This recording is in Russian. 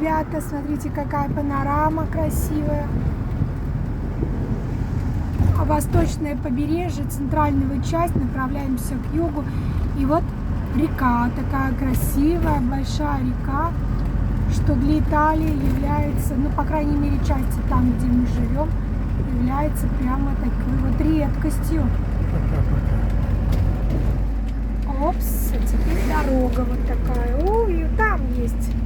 ребята, смотрите, какая панорама красивая. Восточное побережье, центральная часть, направляемся к югу. И вот река такая красивая, большая река, что для Италии является, ну, по крайней мере, части там, где мы живем, является прямо такой вот редкостью. Опс, а теперь дорога вот такая. Ой, там есть